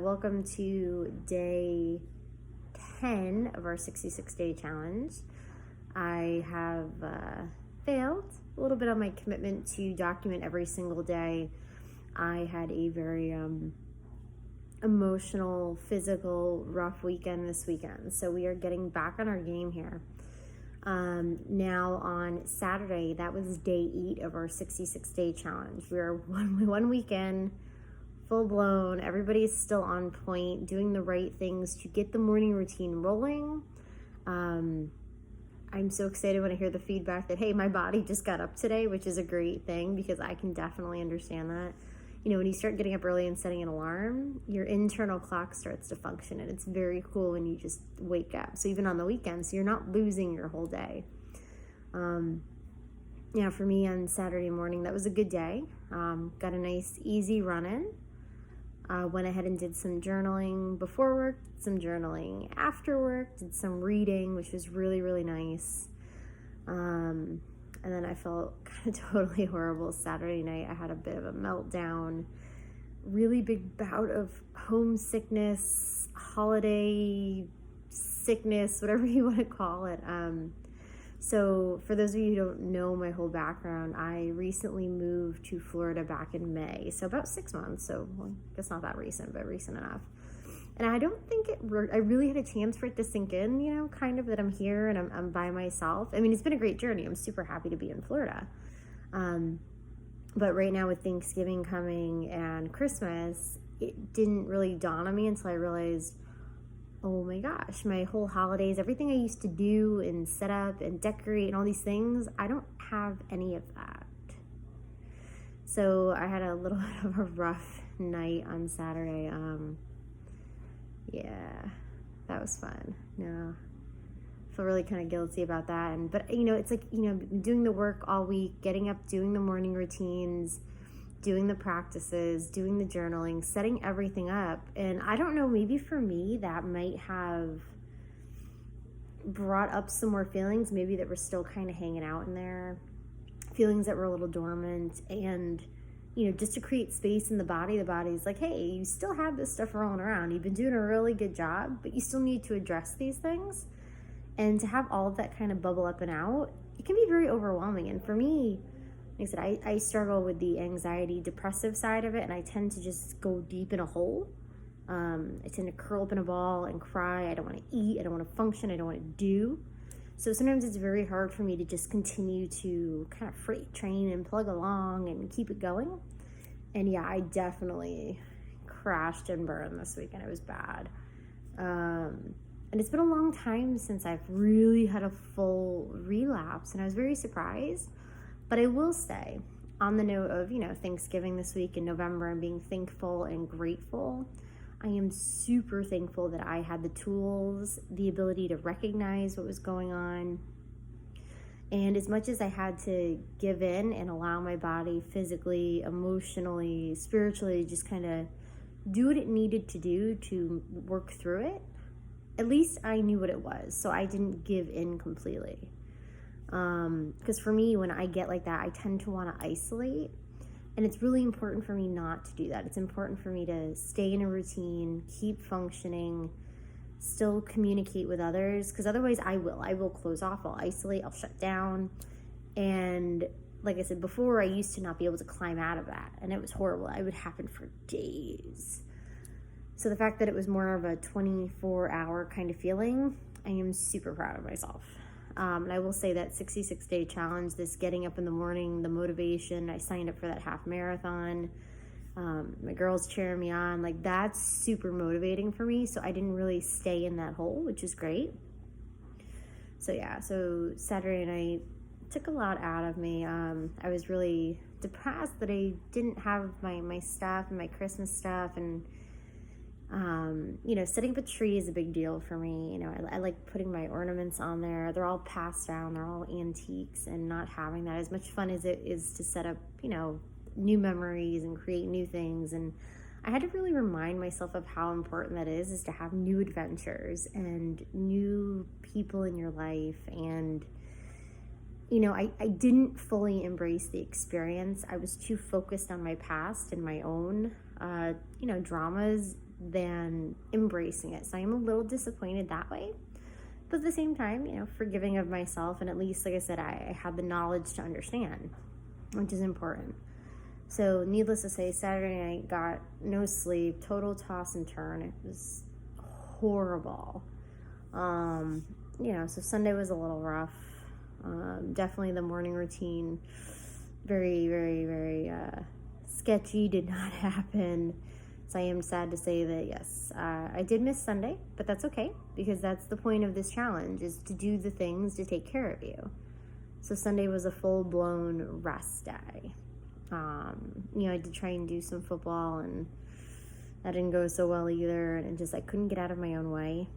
welcome to day 10 of our 66-day challenge. I have failed a little bit on my commitment to document every single day. I had a very emotional, physical, rough weekend this weekend, so we are getting back on our game here. Now on Saturday, that was day 8 of our 66-day challenge. We are one weekend, full blown. Everybody's still on point, doing the right things to get the morning routine rolling. I'm so excited when I hear the feedback that, hey, my body just got up today, which is a great thing because I can definitely understand that. You know, when you start getting up early and setting an alarm, your internal clock starts to function, and it's very cool when you just wake up. So even on the weekends, you're not losing your whole day. For me on Saturday morning, that was a good day. Got a nice, easy run-in. Went ahead and did some journaling before work, some journaling after work, did some reading, which was really, really nice. And then I felt kind of totally horrible Saturday night. I had a bit of a meltdown, really big bout of homesickness, holiday sickness, whatever you want to call it. So for those of you who don't know my whole background, I recently moved to Florida back in May. So about 6 months. So I guess not that recent, but recent enough. And I don't think I really had a chance for it to sink in, you know, kind of that I'm here and I'm by myself. I mean, it's been a great journey. I'm super happy to be in Florida. But right now with Thanksgiving coming and Christmas, it didn't really dawn on me until I realized, oh my gosh, my whole holidays, everything I used to do and set up and decorate and all these things, I don't have any of that. So I had a little bit of a rough night on Saturday. Yeah, that was fun. No, I feel really kind of guilty about that. But you know, it's like, you know, doing the work all week, getting up, doing the morning routines, doing the practices, doing the journaling, setting everything up. And I don't know, maybe for me, that might have brought up some more feelings, maybe that were still kind of hanging out in there, feelings that were a little dormant. And you know, just to create space in the body's like, hey, you still have this stuff rolling around. You've been doing a really good job, but you still need to address these things. And to have all of that kind of bubble up and out, it can be very overwhelming. And for me, like I said, I struggle with the anxiety, depressive side of it, and I tend to just go deep in a hole. I tend to curl up in a ball and cry. I don't want to eat. I don't want to function. I don't want to do. So sometimes it's very hard for me to just continue to kind of freight train and plug along and keep it going. And yeah, I definitely crashed and burned this weekend. It was bad. And it's been a long time since I've really had a full relapse, and I was very surprised. But I will say, on the note of, you know, Thanksgiving this week in November and being thankful and grateful, I am super thankful that I had the tools, the ability to recognize what was going on. And as much as I had to give in and allow my body physically, emotionally, spiritually, just kind of do what it needed to do to work through it, at least I knew what it was. So I didn't give in completely. Because for me, when I get like that, I tend to want to isolate. And it's really important for me not to do that. It's important for me to stay in a routine, keep functioning, still communicate with others, because otherwise I will close off, I'll isolate, I'll shut down. And like I said before, I used to not be able to climb out of that, and it was horrible. It would happen for days. So the fact that it was more of a 24-hour kind of feeling, I am super proud of myself. And I will say that 66-day challenge, this getting up in the morning, the motivation, I signed up for that half marathon. My girls cheering me on, like that's super motivating for me. So I didn't really stay in that hole, which is great. So yeah, so Saturday night took a lot out of me. I was really depressed that I didn't have my stuff and my Christmas stuff. And you know, setting up a tree is a big deal for me. You know, I like putting my ornaments on there. They're all passed down, they're all antiques, and not having that, as much fun as it is to set up, you know, new memories and create new things. And I had to really remind myself of how important that is to have new adventures and new people in your life. And you know, I didn't fully embrace the experience. I was too focused on my past and my own, you know, dramas than embracing it. So I am a little disappointed that way. But at the same time, forgiving of myself. And at least, like I said, I had the knowledge to understand, which is important. So needless to say, Saturday night, got no sleep, total toss and turn. It was horrible. So Sunday was a little rough. Definitely the morning routine, very, very, very sketchy, did not happen. So I am sad to say that, yes, I did miss Sunday, but that's okay, because that's the point of this challenge, is to do the things to take care of you. So Sunday was a full-blown rest day. I did try and do some football, and that didn't go so well either, and I couldn't get out of my own way.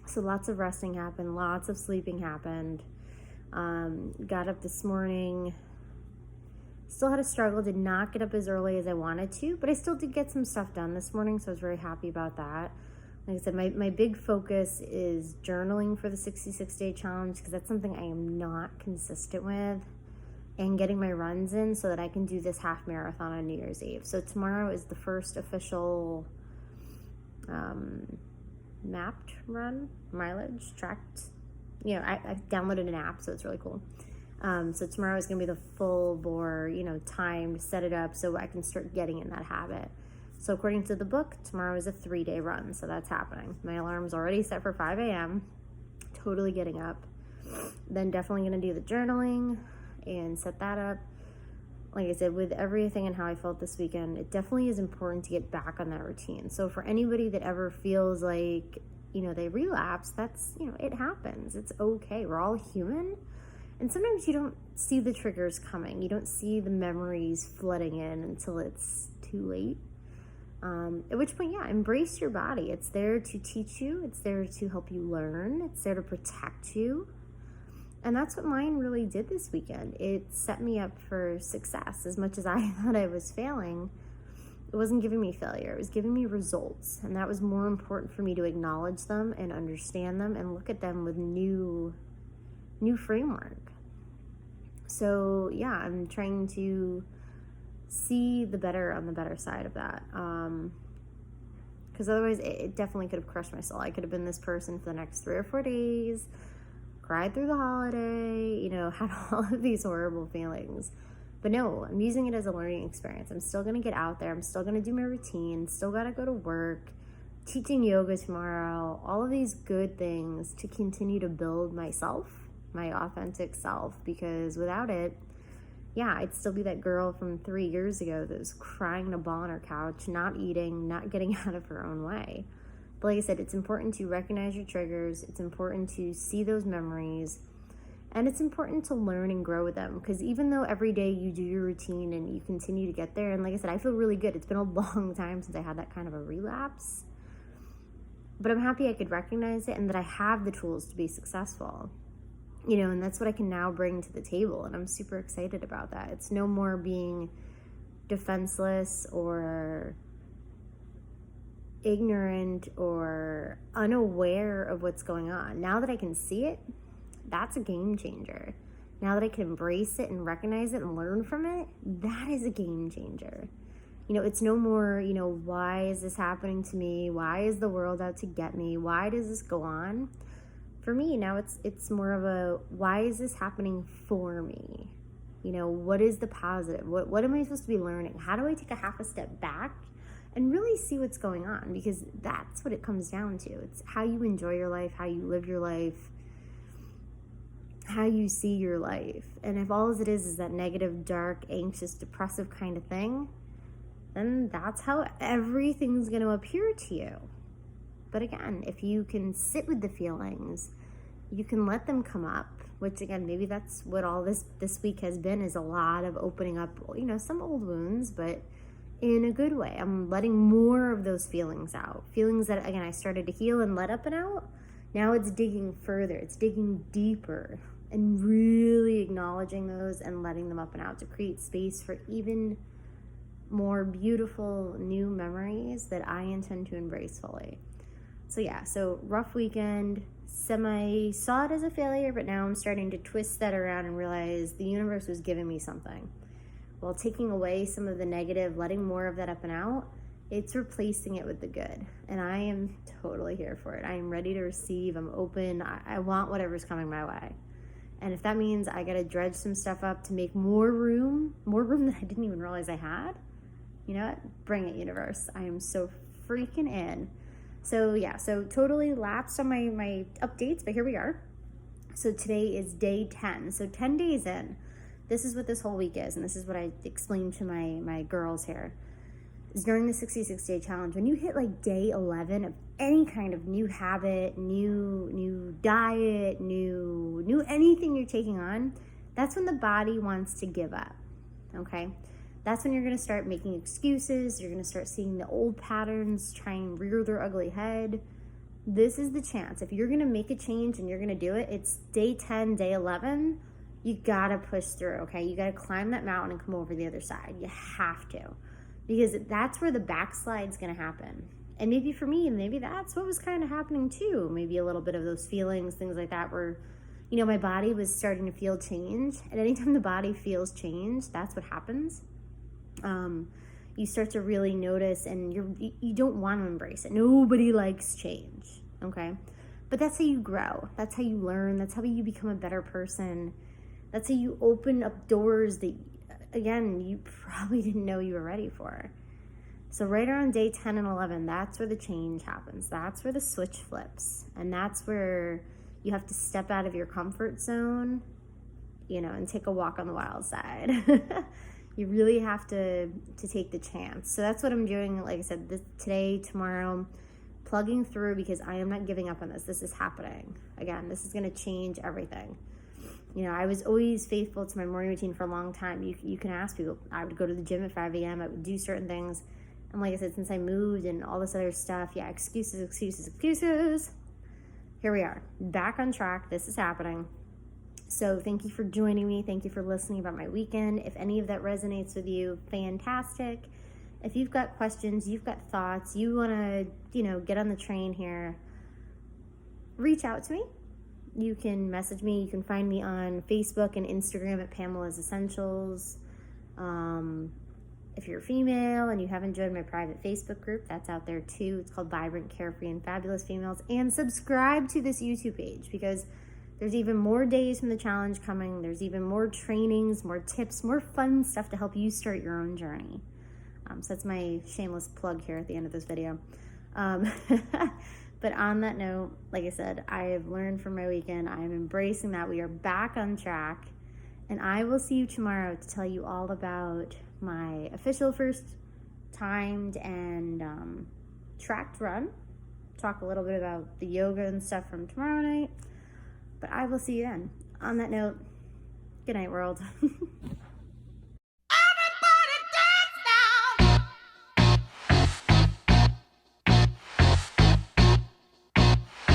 So lots of resting happened, lots of sleeping happened. Got up this morning, still had a struggle, did not get up as early as I wanted to, but I still did get some stuff done this morning, so I was very happy about that. Like I said, my big focus is journaling for the 66-day challenge, because that's something I am not consistent with, and getting my runs in so that I can do this half marathon on New Year's Eve. So tomorrow is the first official mapped run, mileage tracked. I downloaded an app, so it's really cool. So tomorrow is going to be the full bore, time to set it up so I can start getting in that habit. So according to the book, tomorrow is a 3-day run, so that's happening. My alarm's already set for 5 a.m., totally getting up. Then definitely going to do the journaling and set that up. Like I said, with everything and how I felt this weekend, it definitely is important to get back on that routine. So for anybody that ever feels like, they relapse, that's, it happens. It's okay. We're all human. And sometimes you don't see the triggers coming. You don't see the memories flooding in until it's too late. At which point, embrace your body. It's there to teach you. It's there to help you learn. It's there to protect you. And that's what mine really did this weekend. It set me up for success. As much as I thought I was failing, it wasn't giving me failure. It was giving me results. And that was more important for me to acknowledge them and understand them and look at them with new framework. So I'm trying to see the better on the better side of that. Because otherwise it definitely could have crushed my soul. I could have been this person for the next 3 or 4 days, cried through the holiday, had all of these horrible feelings. But no, I'm using it as a learning experience. I'm still going to get out there. I'm still going to do my routine. Still got to go to work, teaching yoga tomorrow, all of these good things to continue to build myself, my authentic self, because without it, I'd still be that girl from 3 years ago that was crying in a ball on her couch, not eating, not getting out of her own way. But like I said, it's important to recognize your triggers. It's important to see those memories. And it's important to learn and grow with them, because even though every day you do your routine and you continue to get there, and like I said, I feel really good. It's been a long time since I had that kind of a relapse. But I'm happy I could recognize it and that I have the tools to be successful. And that's what I can now bring to the table. And I'm super excited about that. It's no more being defenseless or ignorant or unaware of what's going on. Now that I can see it, that's a game changer. Now that I can embrace it and recognize it and learn from it, that is a game changer. It's no more, why is this happening to me? Why is the world out to get me? Why does this go on? For me, now it's more of a, why is this happening for me? What is the positive? What am I supposed to be learning? How do I take a half a step back and really see what's going on? Because that's what it comes down to. It's how you enjoy your life, how you live your life, how you see your life. And if all it is that negative, dark, anxious, depressive kind of thing, then that's how everything's going to appear to you. But again, if you can sit with the feelings, you can let them come up, which again, maybe that's what all this week has been, is a lot of opening up, some old wounds, but in a good way. I'm letting more of those feelings out. Feelings that, again, I started to heal and let up and out. Now it's digging further. It's digging deeper and really acknowledging those and letting them up and out to create space for even more beautiful new memories that I intend to embrace fully. So rough weekend, saw it as a failure, but now I'm starting to twist that around and realize the universe was giving me something. While taking away some of the negative, letting more of that up and out, It's replacing it with the good. And I am totally here for it. I am ready to receive. I'm open. I want whatever's coming my way. And if that means I got to dredge some stuff up to make more room that I didn't even realize I had, you know what? Bring it, universe. I am so freaking in. So yeah, so totally lapsed on my updates, but here we are. So today is day 10. So 10 days in, this is what this whole week is. And this is what I explained to my girls here. Is during the 66-day challenge, when you hit like day 11 of any kind of new habit, new diet, new anything you're taking on, that's when the body wants to give up, okay? That's when you're going to start making excuses. You're going to start seeing the old patterns try and rear their ugly head. This is the chance. If you're going to make a change and you're going to do it, it's day 10, day 11. You got to push through, okay? You got to climb that mountain and come over the other side. You have to. Because that's where the backslide's going to happen. And maybe for me, maybe that's what was kind of happening too. Maybe a little bit of those feelings, things like that, where, you know, my body was starting to feel change. And anytime the body feels change, that's what happens. You start to really notice, and you don't want to embrace it. Nobody likes change, okay? But that's how you grow. That's how you learn. That's how you become a better person. That's how you open up doors that, again, you probably didn't know you were ready for. So right around day 10 and 11, that's where the change happens. That's where the switch flips. And that's where you have to step out of your comfort zone, you know, and take a walk on the wild side. You really have to take the chance. So that's what I'm doing, like I said, today, tomorrow, plugging through, because I am not giving up on this. This is happening. Again, this is going to change everything. You know, I was always faithful to my morning routine for a long time. You can ask people. I would go to the gym at 5 a.m. I would do certain things. And like I said, since I moved and all this other stuff, yeah, excuses. Here we are, back on track. This is happening. So thank you for joining me. Thank you for listening about my weekend. If any of that resonates with you, fantastic. If you've got questions, you've got thoughts, you want to, you know, get on the train here, reach out to me. You can message me. You can find me on Facebook and Instagram at Pamela's Essentials. If you're female and you haven't joined my private Facebook group, that's out there too. It's called Vibrant, Carefree, and Fabulous Females. And subscribe to this YouTube page, because there's even more days from the challenge coming. There's even more trainings, more tips, more fun stuff to help you start your own journey. So that's my shameless plug here at the end of this video. But on that note, like I said, I have learned from my weekend. I am embracing that. We are back on track. And I will see you tomorrow to tell you all about my official first timed and tracked run. Talk a little bit about the yoga and stuff from tomorrow night. But I will see you then. On that note, good night, world.